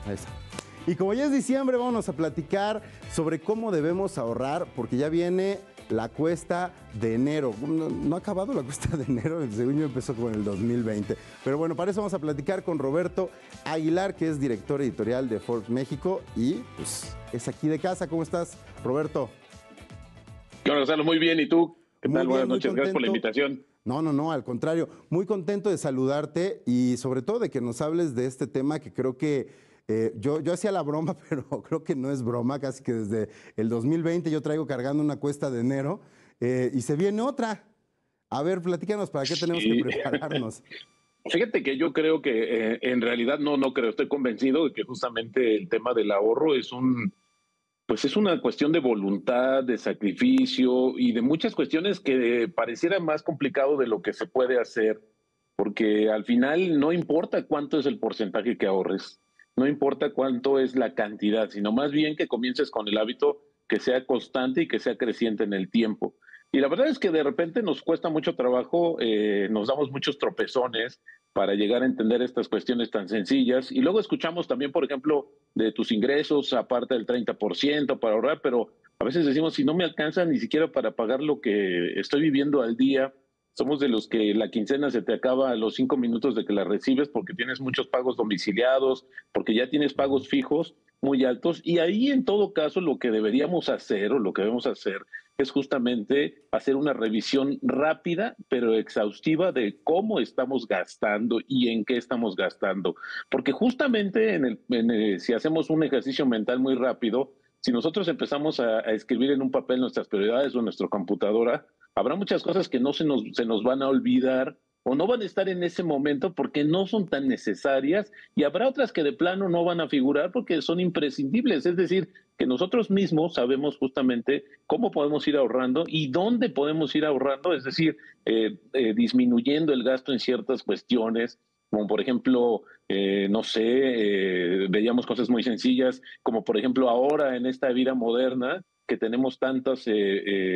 Ahí está. Y como ya es diciembre, vamos a platicar sobre cómo debemos ahorrar, porque ya viene la cuesta de enero. No ha acabado la cuesta de enero, según yo empezó con el 2020. Pero bueno, para eso vamos a platicar con Roberto Aguilar, que es director editorial de Forbes México y pues es aquí de casa. ¿Cómo estás, Roberto? ¿Qué onda, Gonzalo? Muy bien, ¿y tú? ¿Qué Muy tal? bien, Buenas muy noches, gracias por la contento. invitación. No, al contrario. Muy contento de saludarte y sobre todo de que nos hables de este tema que creo que yo hacía la broma, pero creo que no es broma, casi que desde el 2020 yo traigo cargando una cuesta de enero y se viene otra. A ver, platícanos, ¿para qué tenemos que Sí. prepararnos? Fíjate que yo creo que en realidad no creo, estoy convencido de que justamente el tema del ahorro pues es una cuestión de voluntad, de sacrificio y de muchas cuestiones que pareciera más complicado de lo que se puede hacer, porque al final no importa cuánto es el porcentaje que ahorres, no importa cuánto es la cantidad, sino más bien que comiences con el hábito que sea constante y que sea creciente en el tiempo. Y la verdad es que de repente nos cuesta mucho trabajo, nos damos muchos tropezones para llegar a entender estas cuestiones tan sencillas. Y luego escuchamos también, por ejemplo, de tus ingresos, aparte del 30% para ahorrar, pero a veces decimos, si no me alcanza ni siquiera para pagar lo que estoy viviendo al día, somos de los que la quincena se te acaba a los 5 minutos de que la recibes porque tienes muchos pagos domiciliados, porque ya tienes pagos fijos muy altos. Y ahí, en todo caso, lo que deberíamos hacer o lo que debemos hacer es justamente hacer una revisión rápida pero exhaustiva de cómo estamos gastando y en qué estamos gastando. Porque justamente si hacemos un ejercicio mental muy rápido, si nosotros empezamos a escribir en un papel nuestras prioridades o en nuestra computadora, habrá muchas cosas que no se nos van a olvidar o no van a estar en ese momento porque no son tan necesarias y habrá otras que de plano no van a figurar porque son imprescindibles. Es decir, que nosotros mismos sabemos justamente cómo podemos ir ahorrando y dónde podemos ir ahorrando, es decir, disminuyendo el gasto en ciertas cuestiones, como por ejemplo, no sé, veíamos cosas muy sencillas, como por ejemplo ahora en esta vida moderna que tenemos tantas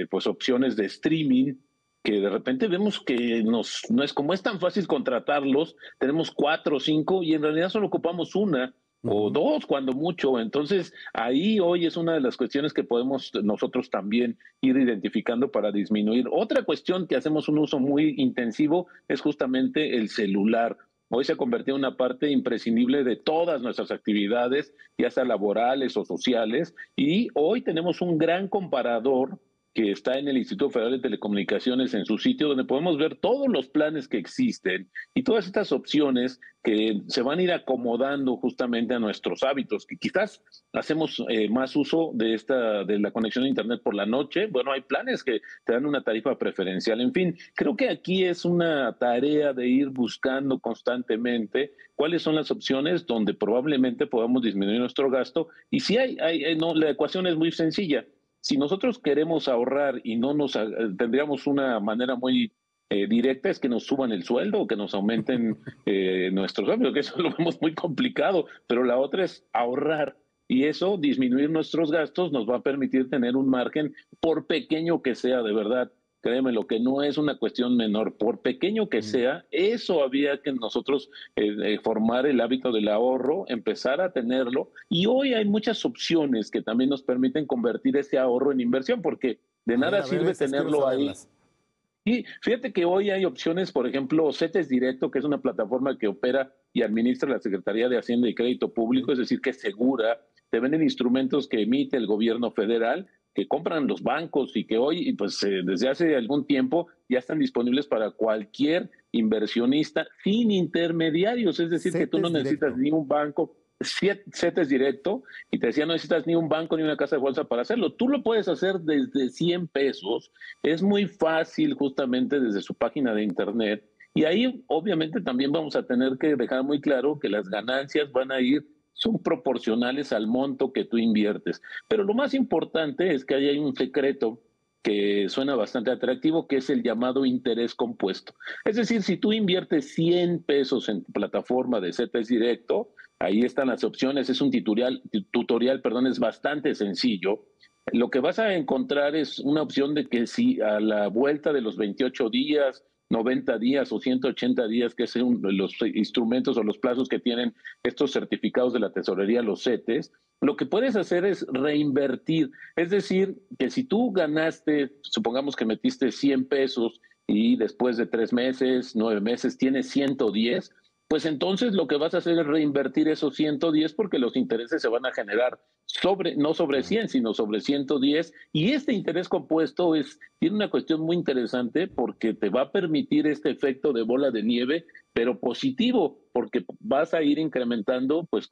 pues opciones de streaming, que de repente vemos que no es como es tan fácil contratarlos, tenemos 4 o 5 y en realidad solo ocupamos una o Ujú. dos cuando mucho. Entonces, ahí hoy es una de las cuestiones que podemos nosotros también ir identificando para disminuir. Otra cuestión que hacemos un uso muy intensivo es justamente el celular. Hoy se ha convertido en una parte imprescindible de todas nuestras actividades, ya sea laborales o sociales, y hoy tenemos un gran comparador que está en el Instituto Federal de Telecomunicaciones en su sitio, donde podemos ver todos los planes que existen y todas estas opciones que se van a ir acomodando justamente a nuestros hábitos, que quizás hacemos más uso de la conexión a internet por la noche. Bueno, hay planes que te dan una tarifa preferencial. En fin, creo que aquí es una tarea de ir buscando constantemente cuáles son las opciones donde probablemente podamos disminuir nuestro gasto. Y si no, la ecuación es muy sencilla. Si nosotros queremos ahorrar y no tendríamos una manera muy directa, es que nos suban el sueldo o que nos aumenten nuestros salarios, que eso lo vemos muy complicado, pero la otra es ahorrar y eso, disminuir nuestros gastos, nos va a permitir tener un margen, por pequeño que sea, de verdad. Créeme, lo que no es una cuestión menor, por pequeño que Mm. sea, eso había que nosotros formar el hábito del ahorro, empezar a tenerlo. Y hoy hay muchas opciones que también nos permiten convertir ese ahorro en inversión, porque de nada A ver, sirve esas quiero tenerlo ahí. saberlas. Y fíjate que hoy hay opciones, por ejemplo, CETES Directo, que es una plataforma que opera y administra la Secretaría de Hacienda y Crédito Ok. Público, es decir, que es segura, te venden instrumentos que emite el gobierno federal, que compran los bancos y que hoy, pues desde hace algún tiempo, ya están disponibles para cualquier inversionista sin intermediarios, es decir, que tú no CETES necesitas directo. ni un banco. CETES Directo, y te decía, no necesitas ni un banco ni una casa de bolsa para hacerlo. Tú lo puedes hacer desde 100 pesos. Es muy fácil justamente desde su página de internet. Y ahí obviamente también vamos a tener que dejar muy claro que las ganancias van a ir, son proporcionales al monto que tú inviertes. Pero lo más importante es que ahí hay un secreto que suena bastante atractivo, que es el llamado interés compuesto. Es decir, si tú inviertes 100 pesos en tu plataforma de CETES Directo, ahí están las opciones, es un tutorial, perdón, es bastante sencillo. Lo que vas a encontrar es una opción de que si a la vuelta de los 28 días 90 días o 180 días, que es los instrumentos o los plazos que tienen estos certificados de la tesorería, los CETES, lo que puedes hacer es reinvertir. Es decir, que si tú ganaste, supongamos que metiste 100 pesos y después de 3 meses, 9 meses, tienes 110, pues entonces lo que vas a hacer es reinvertir esos 110 porque los intereses se van a generar no sobre 100, sino sobre 110. Y este interés compuesto tiene una cuestión muy interesante porque te va a permitir este efecto de bola de nieve, pero positivo, porque vas a ir incrementando, pues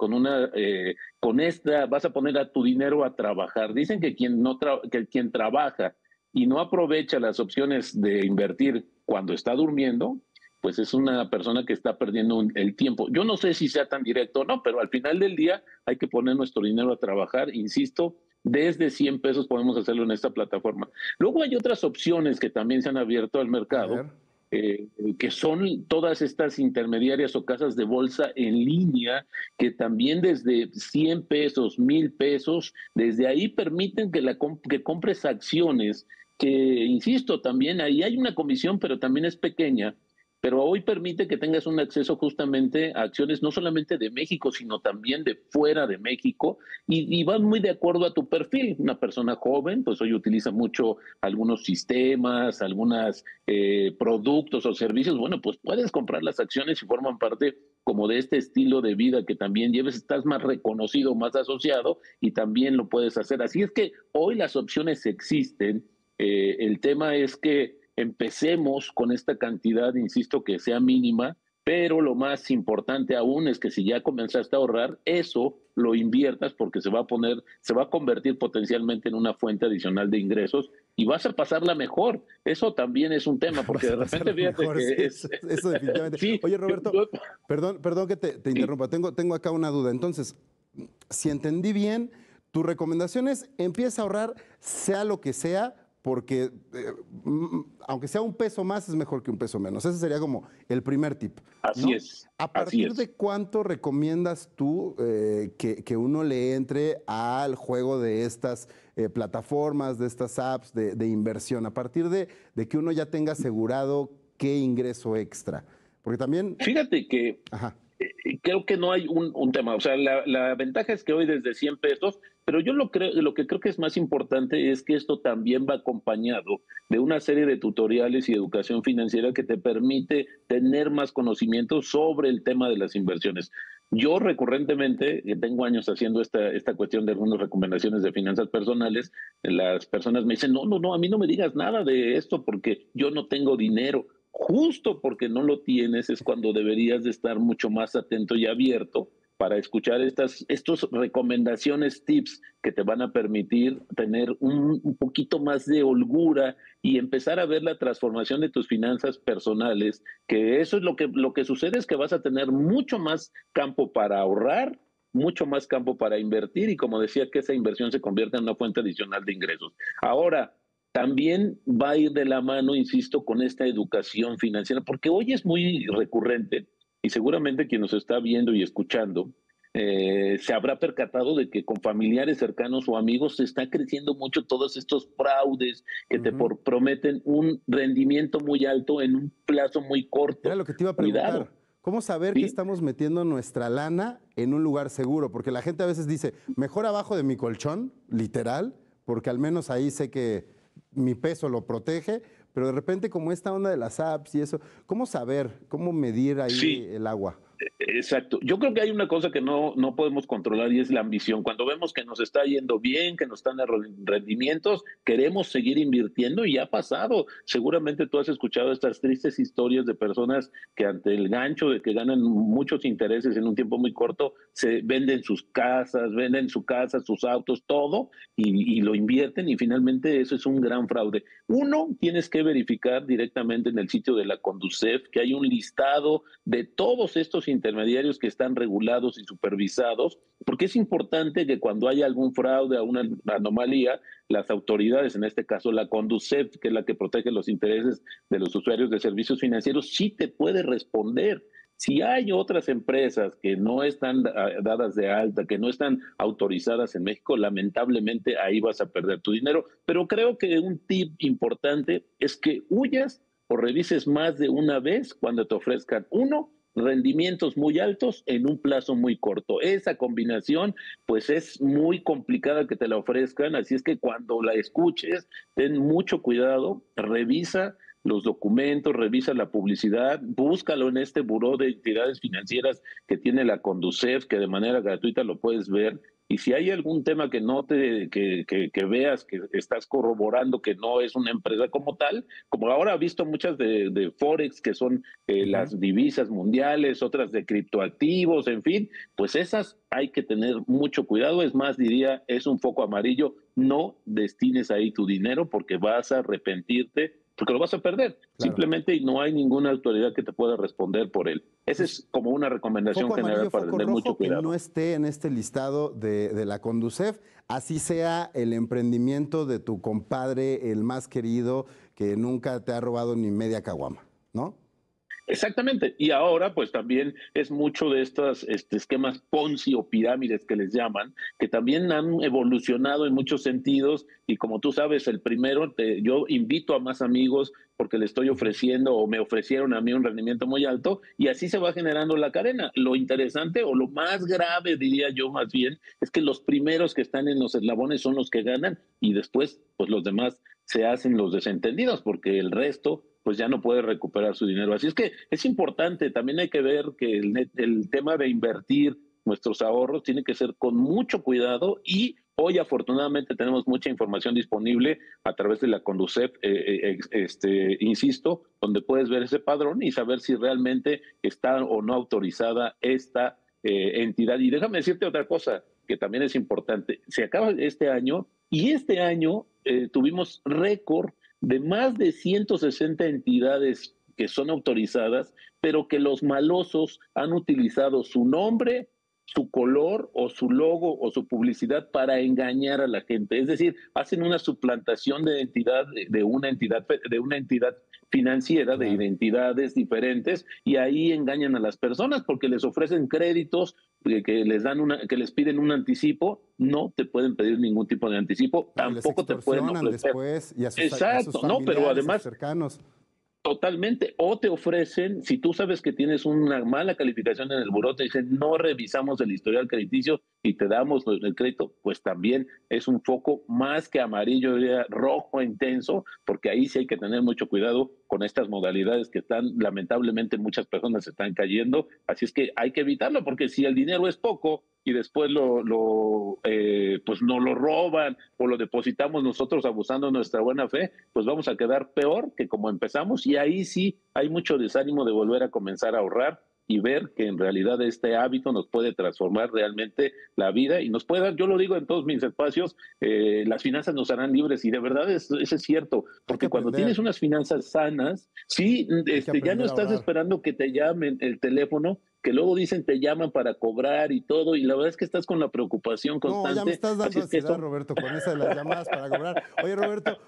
vas a poner a tu dinero a trabajar. Dicen que quien trabaja y no aprovecha las opciones de invertir cuando está durmiendo, pues es una persona que está perdiendo el tiempo. Yo no sé si sea tan directo o no, pero al final del día hay que poner nuestro dinero a trabajar, insisto, desde 100 pesos podemos hacerlo en esta plataforma. Luego hay otras opciones que también se han abierto al A mercado, ver. que son todas estas intermediarias o casas de bolsa en línea, que también desde 100 pesos, 1000 pesos, desde ahí permiten que compres acciones, que, insisto, también ahí hay una comisión, pero también es pequeña, pero hoy permite que tengas un acceso justamente a acciones no solamente de México, sino también de fuera de México, y van muy de acuerdo a tu perfil. Una persona joven, pues hoy utiliza mucho algunos sistemas, algunos productos o servicios. Bueno, pues puedes comprar las acciones y forman parte como de este estilo de vida que también lleves, estás más reconocido, más asociado, y también lo puedes hacer. Así es que hoy las opciones existen. El tema es que empecemos con esta cantidad, insisto, que sea mínima, pero lo más importante aún es que si ya comenzaste a ahorrar, eso lo inviertas porque se va a convertir potencialmente en una fuente adicional de ingresos y vas a pasarla mejor. Eso también es un tema, porque Vas a de repente pasarlo fíjate mejor, sí, que es... eso definitivamente. Sí, Oye, Roberto, perdón que te sí, interrumpa. Tengo acá una duda. Entonces, si entendí bien, tu recomendación es empieza a ahorrar, sea lo que sea, porque aunque sea un peso más, es mejor que un peso menos. Ese sería como el primer tip, así ¿no? es, ¿A así partir es. de cuánto recomiendas tú que uno le entre al juego de estas plataformas, de estas apps de inversión? ¿A partir de que uno ya tenga asegurado qué ingreso extra? Porque también, Fíjate que ajá, creo que no hay un tema. O sea, la ventaja es que hoy desde 100 pesos, pero yo lo que creo que es más importante es que esto también va acompañado de una serie de tutoriales y educación financiera que te permite tener más conocimiento sobre el tema de las inversiones. Yo recurrentemente, que tengo años haciendo esta cuestión de algunas recomendaciones de finanzas personales, las personas me dicen, no, no, no, a mí no me digas nada de esto porque yo no tengo dinero. Justo porque no lo tienes es cuando deberías de estar mucho más atento y abierto para escuchar estos recomendaciones, tips que te van a permitir tener un poquito más de holgura y empezar a ver la transformación de tus finanzas personales, que eso es lo que sucede es que vas a tener mucho más campo para ahorrar, mucho más campo para invertir y como decía, que esa inversión se convierta en una fuente adicional de ingresos. Ahora, también va a ir de la mano, insisto, con esta educación financiera, porque hoy es muy recurrente y seguramente quien nos está viendo y escuchando se habrá percatado de que con familiares cercanos o amigos se está creciendo mucho todos estos fraudes que ujú. prometen un rendimiento muy alto en un plazo muy Era corto. lo que te iba a preguntar. Cuidado, ¿Cómo saber que ¿sí? estamos metiendo nuestra lana en un lugar seguro? Porque la gente a veces dice, mejor abajo de mi colchón, literal, porque al menos ahí sé que mi peso lo protege, pero de repente como esta onda de las apps y eso, ¿cómo saber, cómo medir ahí Sí, el agua? exacto. Yo creo que hay una cosa que no podemos controlar y es la ambición. Cuando vemos que nos está yendo bien, que nos están dando rendimientos, queremos seguir invirtiendo y ha pasado. Seguramente tú has escuchado estas tristes historias de personas que ante el gancho de que ganan muchos intereses en un tiempo muy corto, se venden sus casas, venden su casa, sus autos, todo y lo invierten y finalmente eso es un gran fraude. Uno, tienes que verificar directamente en el sitio de la Conducef que hay un listado de todos estos intermediarios que están regulados y supervisados, porque es importante que cuando haya algún fraude o una anomalía, las autoridades, en este caso la Conducef, que es la que protege los intereses de los usuarios de servicios financieros, sí te puede responder. Si hay otras empresas que no están dadas de alta, que no están autorizadas en México, lamentablemente ahí vas a perder tu dinero. Pero creo que un tip importante es que huyas o revises más de una vez cuando te ofrezcan uno, rendimientos muy altos en un plazo muy corto. Esa combinación, pues es muy complicada que te la ofrezcan, así es que cuando la escuches, ten mucho cuidado, revisa los documentos, revisa la publicidad, búscalo en este buró de entidades financieras que tiene la Conducef, que de manera gratuita lo puedes ver. Y si hay algún tema que no te, que veas que estás corroborando que no es una empresa como tal, como ahora he visto muchas de Forex, que son las divisas mundiales, otras de criptoactivos, en fin, pues esas hay que tener mucho cuidado. Es más, diría, es un foco amarillo, no destines ahí tu dinero porque vas a arrepentirte, porque lo vas a perder, Claro. simplemente, y no hay ninguna autoridad que te pueda responder por él. Esa es como una recomendación Foco general amarillo, para foco tener mucho rojo, que cuidado. no esté en este listado de la Conducef, así sea el emprendimiento de tu compadre, el más querido, que nunca te ha robado ni media caguama, ¿no? Exactamente. Y ahora, pues también es mucho de estos esquemas Ponzi o pirámides que les llaman, que también han evolucionado en muchos sentidos. Y como tú sabes, el primero, yo invito a más amigos porque le estoy ofreciendo o me ofrecieron a mí un rendimiento muy alto y así se va generando la cadena. Lo interesante o lo más grave, diría yo más bien, es que los primeros que están en los eslabones son los que ganan y después, pues los demás se hacen los desentendidos porque el resto pues ya no puede recuperar su dinero. Así es que es importante, también hay que ver que el tema de invertir nuestros ahorros tiene que ser con mucho cuidado y hoy afortunadamente tenemos mucha información disponible a través de la Conducef, insisto, donde puedes ver ese padrón y saber si realmente está o no autorizada esta entidad. Y déjame decirte otra cosa que también es importante. Se acaba este año y este año tuvimos récord de más de 160 entidades que son autorizadas, pero que los malosos han utilizado su nombre, su color o su logo o su publicidad para engañar a la gente. Es decir, hacen una suplantación de identidad de una entidad financiera, de Claro. identidades diferentes, y ahí engañan a las personas porque les ofrecen créditos que les dan que les piden un anticipo. No te pueden pedir ningún tipo de anticipo, No, y les tampoco te pueden extorsionan ofrecer. después y a sus Exacto, no, pero familiares, a sus además cercanos. totalmente, o te ofrecen, si tú sabes que tienes una mala calificación en el buró, te dicen no revisamos el historial crediticio y te damos el crédito, pues también es un foco más que amarillo, diría, rojo intenso, porque ahí sí hay que tener mucho cuidado con estas modalidades que están, lamentablemente muchas personas están cayendo, así es que hay que evitarlo, porque si el dinero es poco y después pues no lo roban o lo depositamos nosotros abusando de nuestra buena fe, pues vamos a quedar peor que como empezamos y ahí sí hay mucho desánimo de volver a comenzar a ahorrar y ver que en realidad este hábito nos puede transformar realmente la vida y nos puede dar, yo lo digo en todos mis espacios, las finanzas nos harán libres y de verdad eso es cierto, Hay que porque cuando aprender, tienes unas finanzas sanas, sí, hay que ya no aprender a estás ahorrar. esperando que te llamen el teléfono, que luego dicen te llaman para cobrar y todo, y la verdad es que estás con la preocupación No, ya me constante, estás así dando es que ansiedad, eso. Roberto, con esa de las llamadas para cobrar. Oye, Roberto,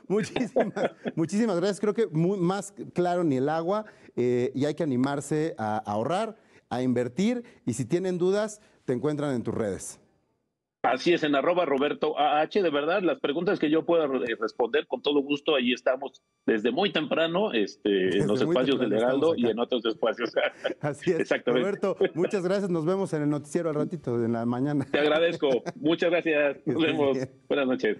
muchísimas gracias. Creo que más claro ni el agua y hay que animarse a ahorrar, a invertir y si tienen dudas, te encuentran en tus redes. Así es, en @RobertoAH, de verdad, las preguntas que yo pueda responder con todo gusto, ahí estamos desde muy temprano, en Desde los muy espacios del temprano estamos Heraldo y acá. en otros espacios. Así es. Exactamente. Roberto, muchas gracias. Nos vemos en el noticiero al ratito, en la mañana. Te agradezco. Muchas gracias. Que Nos estés vemos. bien. Buenas noches.